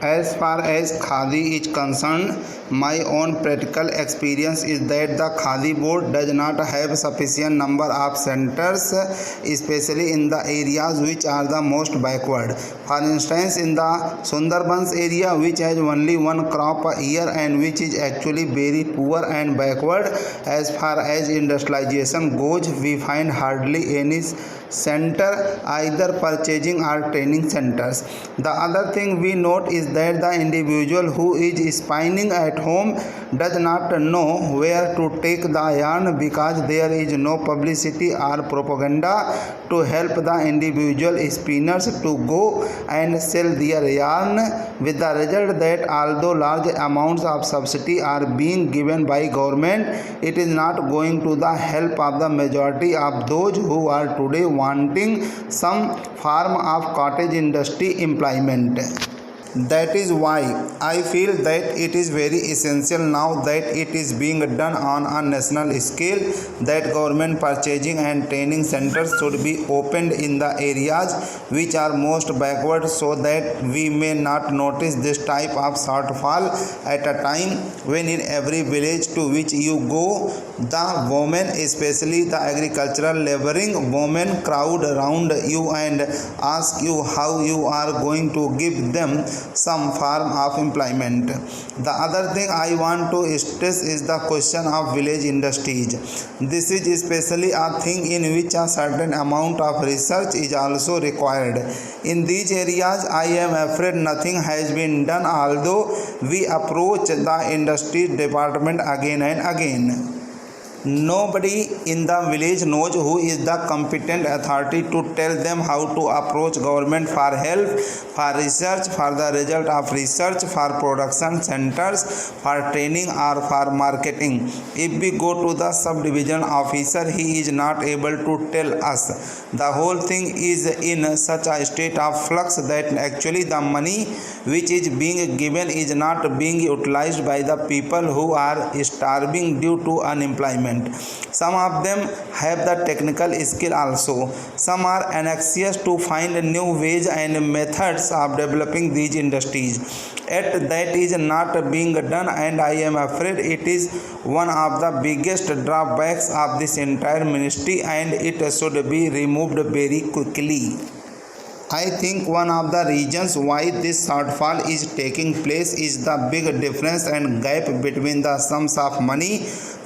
As far as Khadi is concerned, my own practical experience is that the Khadi board does not have sufficient number of centers, especially in the areas which are the most backward. For instance, in the Sundarbans area, which has only one crop a year and which is actually very poor and backward as far as industrialization goes, we find hardly any center, either purchasing or training centers. The other thing we note is that the individual who is spinning at home does not know where to take the yarn because there is no publicity or propaganda to help the individual spinners to go and sell their yarn, with the result that although large amounts of subsidy are being given by government, it is not going to the help of the majority of those who are today wanting some form of cottage industry employment. That is why I feel that it is very essential now that it is being done on a national scale that government purchasing and training centers should be opened in the areas which are most backward, so that we may not notice this type of shortfall at a time when in every village to which you go, the women, especially the agricultural laboring women, crowd around you and ask you how you are going to give them some form of employment. The other thing I want to stress is the question of village industries. This is especially a thing in which a certain amount of research is also required. In these areas, I am afraid nothing has been done, although we approach the industry department again and again. Nobody in the village knows who is the competent authority to tell them how to approach government for help, for research, for the result of research, for production centers, for training or for marketing. If we go to the subdivision officer, he is not able to tell us. The whole thing is in such a state of flux that actually the money which is being given is not being utilized by the people who are starving due to unemployment. Some of them have the technical skill also. Some are anxious to find new ways and methods of developing these industries. Yet that is not being done, and I am afraid it is one of the biggest drawbacks of this entire ministry, and it should be removed very quickly. I think one of the reasons why this shortfall is taking place is the big difference and gap between the sums of money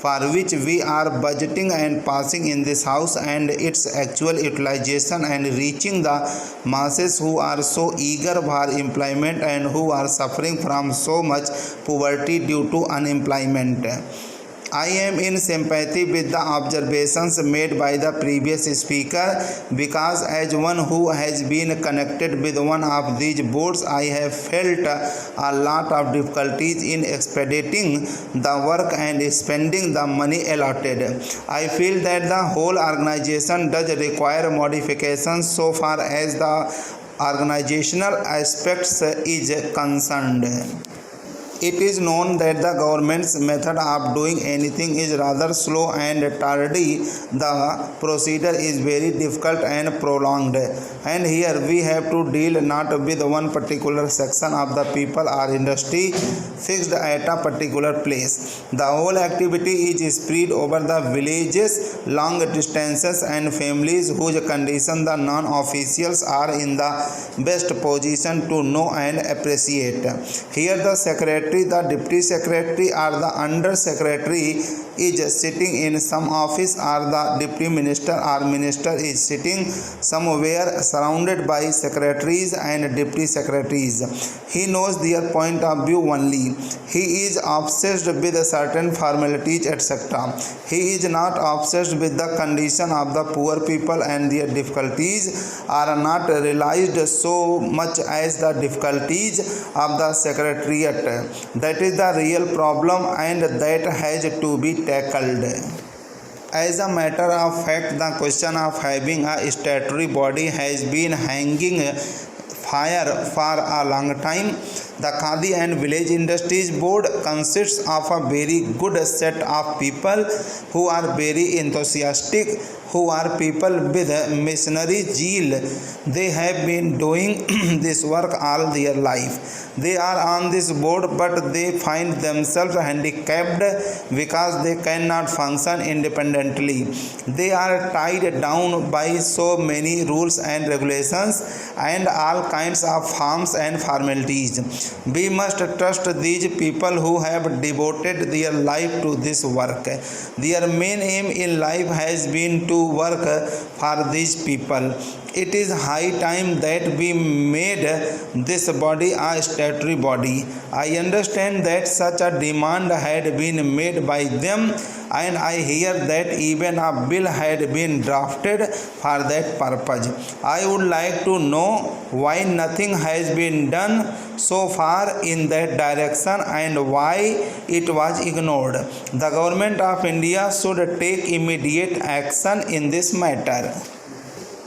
for which we are budgeting and passing in this house and its actual utilization and reaching the masses who are so eager for employment and who are suffering from so much poverty due to unemployment. I am in sympathy with the observations made by the previous speaker, because as one who has been connected with one of these boards, I have felt a lot of difficulties in expediting the work and spending the money allotted. I feel that the whole organization does require modifications so far as the organizational aspects is concerned. It is known that the government's method of doing anything is rather slow and tardy. The procedure is very difficult and prolonged. And here we have to deal not with one particular section of the people or industry fixed at a particular place. The whole activity is spread over the villages, long distances, and families whose condition the non-officials are in the best position to know and appreciate. Here the secretary, the deputy secretary or the under secretary is sitting in some office, or the deputy minister or minister is sitting somewhere surrounded by secretaries and deputy secretaries. He knows their point of view only. He is obsessed with certain formalities, etc. He is not obsessed with the condition of the poor people, and their difficulties are not realized so much as the difficulties of the secretariat. That is the real problem, and that has to be tackled. As a matter of fact, the question of having a statutory body has been hanging fire for a long time. The Khadi and Village Industries Board consists of a very good set of people who are very enthusiastic, who are people with missionary zeal. They have been doing this work all their life. They are on this board, but they find themselves handicapped because they cannot function independently. They are tied down by so many rules and regulations and all kinds of forms and formalities. We must trust these people who have devoted their life to this work. Their main aim in life has been to work for these people. It is high time that we made this body a statutory body. I understand that such a demand had been made by them, and I hear that even a bill had been drafted for that purpose. I would like to know why nothing has been done so far in that direction and why it was ignored. The government of India should take immediate action in this matter.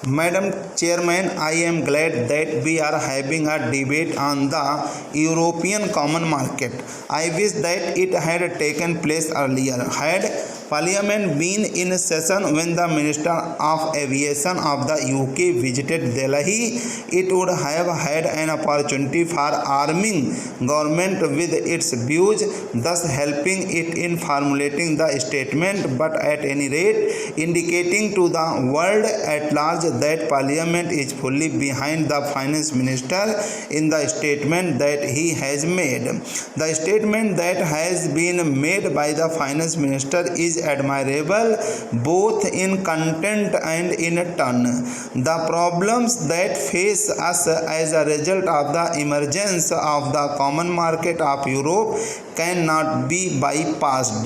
Madam Chairman, I am glad that we are having a debate on the European Common Market. I wish that it had taken place earlier. Had Parliament been in session when the Minister of Aviation of the UK visited Delhi, it would have had an opportunity for arming government with its views, thus helping it in formulating the statement, but at any rate indicating to the world at large that Parliament is fully behind the Finance Minister in the statement that he has made. The statement that has been made by the Finance Minister is admirable both in content and in tone. The problems that face us as a result of the emergence of the common market of Europe cannot be bypassed.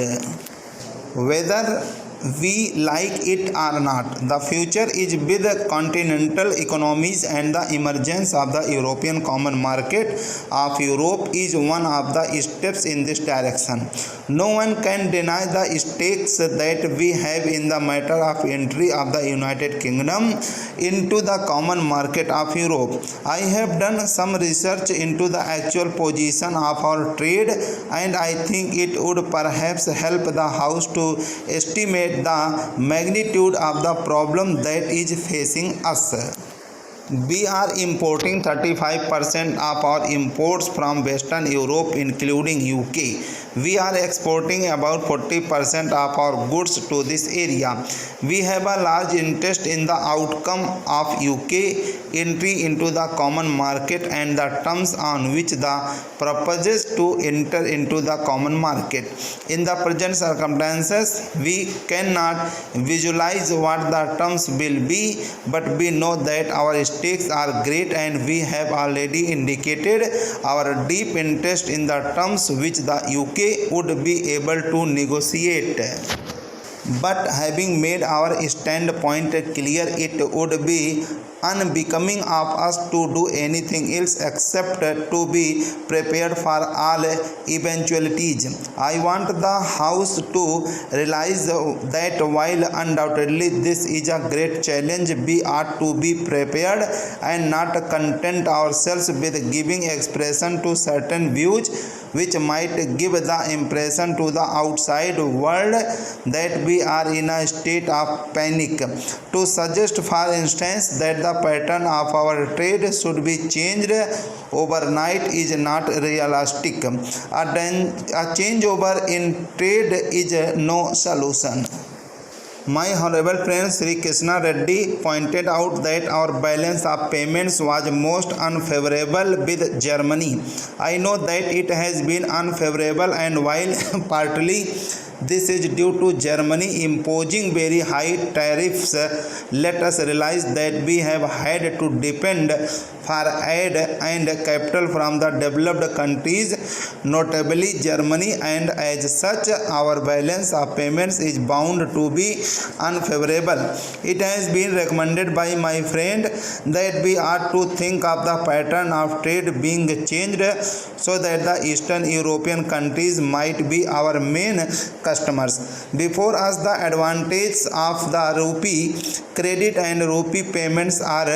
Whether we like it or not, the future is with continental economies, and the emergence of the European Common Market of Europe is one of the steps in this direction. No one can deny the stakes that we have in the matter of entry of the United Kingdom into the Common Market of Europe. I have done some research into the actual position of our trade, and I think it would perhaps help the House to estimate the magnitude of the problem that is facing us. We are importing 35% of our imports from Western Europe, including UK. We are exporting about 40% of our goods to this area. We have a large interest in the outcome of UK entry into the common market and the terms on which the proposes to enter into the common market. In the present circumstances, we cannot visualize what the terms will be, but we know that our stakes are great, and we have already indicated our deep interest in the terms which the UK would be able to negotiate. But having made our standpoint clear, it would be unbecoming of us to do anything else except to be prepared for all eventualities. I want the House to realize that while undoubtedly this is a great challenge, we ought to be prepared and not content ourselves with giving expression to certain views which might give the impression to the outside world that we are in a state of panic. To suggest, for instance, that the pattern of our trade should be changed overnight is not realistic. A changeover in trade is no solution. My honorable friend Sri Krishna Reddy pointed out that our balance of payments was most unfavorable with Germany. I know that it has been unfavorable, and while partly this is due to Germany imposing very high tariffs, let us realize that we have had to depend for aid and capital from the developed countries, notably Germany, and as such our balance of payments is bound to be unfavorable. It has been recommended by my friend that we ought to think of the pattern of trade being changed so that the Eastern European countries might be our main customers. Before us, the advantages of the rupee credit and rupee payments are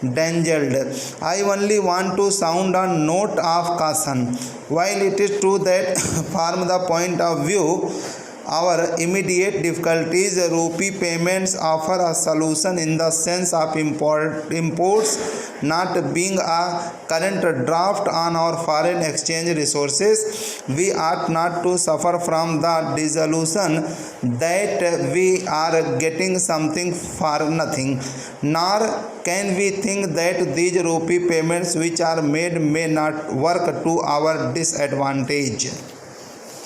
dangled. I only want to sound a note of caution. While it is true that from the point of view our immediate difficulties, rupee payments offer a solution in the sense of imports not being a current draft on our foreign exchange resources. We ought not to suffer from the disillusion that we are getting something for nothing, nor can we think that these rupee payments which are made may not work to our disadvantage.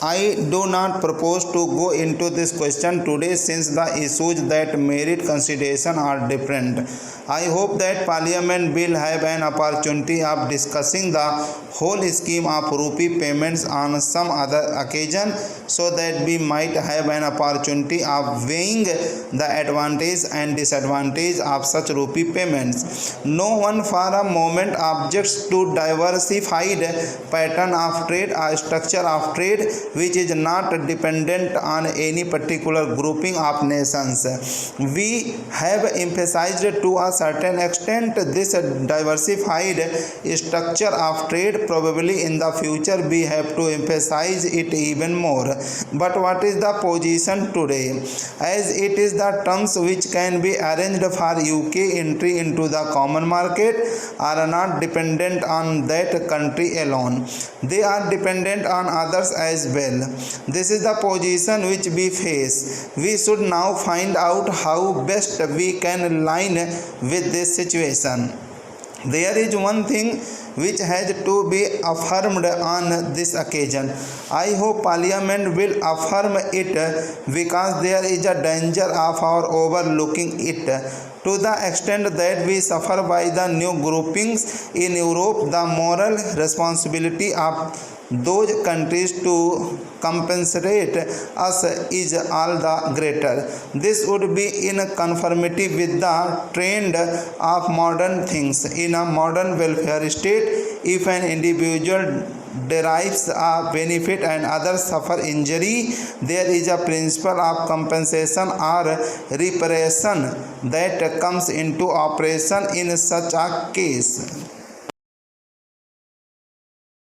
I do not propose to go into this question today since the issues that merit consideration are different. I hope that Parliament will have an opportunity of discussing the whole scheme of rupee payments on some other occasion, so that we might have an opportunity of weighing the advantage and disadvantage of such rupee payments. No one for a moment objects to diversified pattern of trade or structure of trade which is not dependent on any particular grouping of nations. We have emphasized to a certain extent this diversified structure of trade. Probably in the future we have to emphasize it even more. But what is the position today? As it is, the terms which can be arranged for UK entry into the common market are not dependent on that country alone. They are dependent on others as well. This is the position which we face. We should now find out how best we can align with this situation. There is one thing which has to be affirmed on this occasion. I hope Parliament will affirm it, because there is a danger of our overlooking it. To the extent that we suffer by the new groupings in Europe, the moral responsibility of those countries to compensate us is all the greater. This would be in conformity with the trend of modern things. In a modern welfare state, if an individual derives a benefit and others suffer injury, there is a principle of compensation or reparation that comes into operation in such a case.